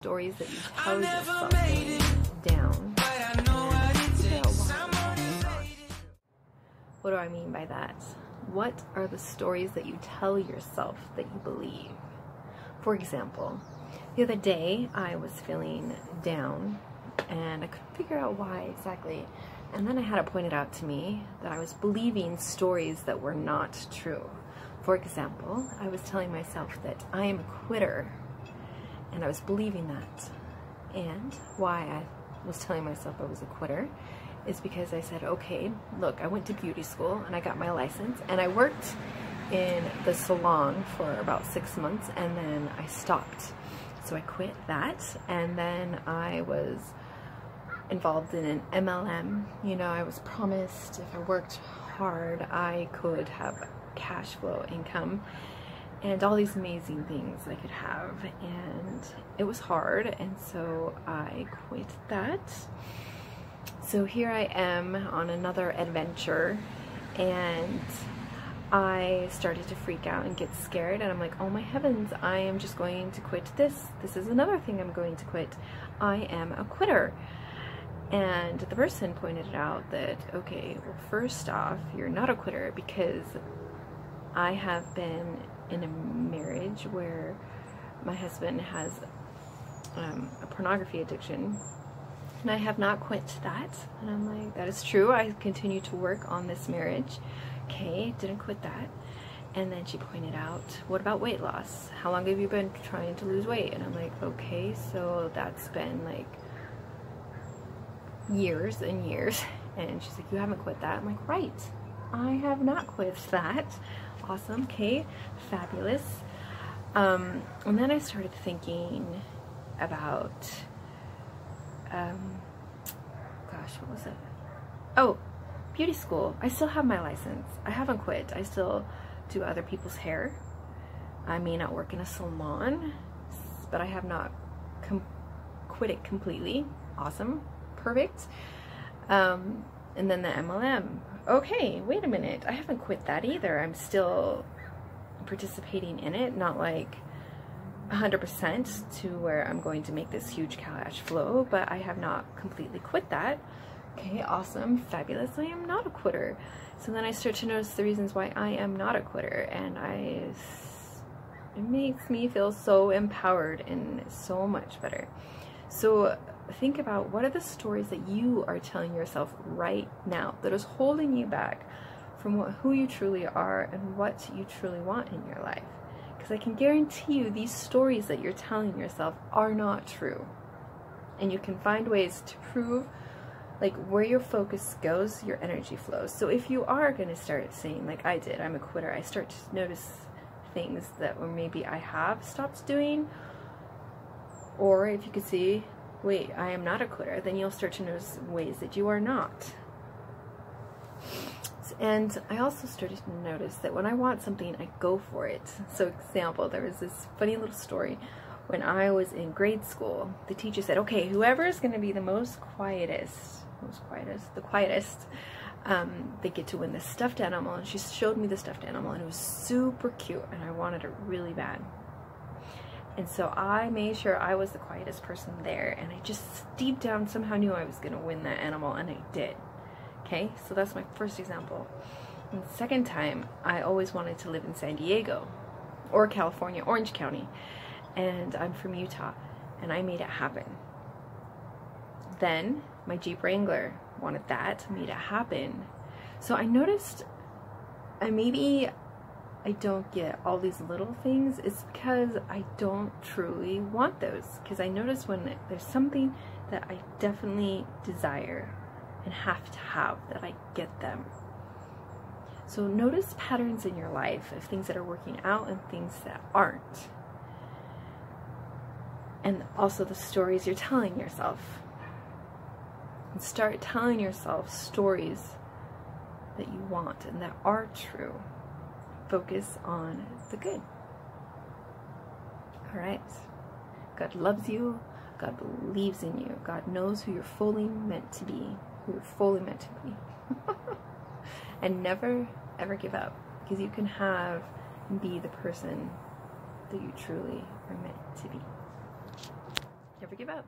stories that you tell yourself down. What do I mean by that? What are the stories that you tell yourself that you believe? For example, the other day I was feeling down and I couldn't figure out why exactly. And then I had it pointed out to me that I was believing stories that were not true. For example, I was telling myself that I am a quitter, and I was believing that. And why I was telling myself I was a quitter is because I said, okay, look, I went to beauty school and I got my license and I worked in the salon for about 6 months and then I stopped. So I quit that, and then I was involved in an MLM. You know, I was promised if I worked hard I could have cash flow income and all these amazing things I could have, and it was hard, and so I quit that. So here I am on another adventure, and I started to freak out and get scared, and I'm like, oh my heavens, I am just going to quit this. This is another thing I'm going to quit. I am a quitter. And the person pointed out that, okay, well, first off, you're not a quitter, because I have been in a marriage where my husband has a pornography addiction, and I have not quit that. And I'm like, that is true. I continue to work on this marriage. Okay, didn't quit that. And then she pointed out, what about weight loss? How long have you been trying to lose weight? And I'm like, okay, so that's been like years and years. And she's like, you haven't quit that. I'm like, right, I have not quit that. Awesome. Okay, fabulous. And then I started thinking about gosh, what was it? Oh, beauty school. I still have my license. I haven't quit. I still do other people's hair. I may not work in a salon, but I have not quit it completely. Awesome. Perfect. And then the MLM. Okay, wait a minute. I haven't quit that either. I'm still participating in it, not like 100% to where I'm going to make this huge cash flow, but I have not completely quit that. Okay, awesome, fabulous. I am not a quitter. So then I start to notice the reasons why I am not a quitter, and it makes me feel so empowered and so much better. So think about, what are the stories that you are telling yourself right now that is holding you back from who you truly are and what you truly want in your life? Because I can guarantee you these stories that you're telling yourself are not true. And you can find ways to prove, like, where your focus goes, your energy flows. So if you are going to start saying, like I did, I'm a quitter, I start to notice things that maybe I have stopped doing, or if you could see, wait, I am not a quitter, then you'll start to notice ways that you are not. And I also started to notice that when I want something, I go for it. So example, there was this funny little story. When I was in grade school, the teacher said, okay, whoever is going to be the quietest, they get to win this stuffed animal. And she showed me the stuffed animal, and it was super cute, and I wanted it really bad. And so I made sure I was the quietest person there, and I just deep down somehow knew I was going to win that animal, and I did. Okay, so that's my first example. And the second time, I always wanted to live in San Diego or California, Orange County, and I'm from Utah, and I made it happen. Then my Jeep Wrangler wanted that, made it happen. So I noticed maybe I don't get all these little things. It's because I don't truly want those. Because I notice when there's something that I definitely desire and have to have, that I get them. So notice patterns in your life of things that are working out and things that aren't. And also the stories you're telling yourself. And start telling yourself stories that you want and that are true. Focus on the good. Alright. God loves you. God believes in you. God knows who you're fully meant to be. Who you're fully meant to be. And never, ever give up. Because you can have and be the person that you truly are meant to be. never give up.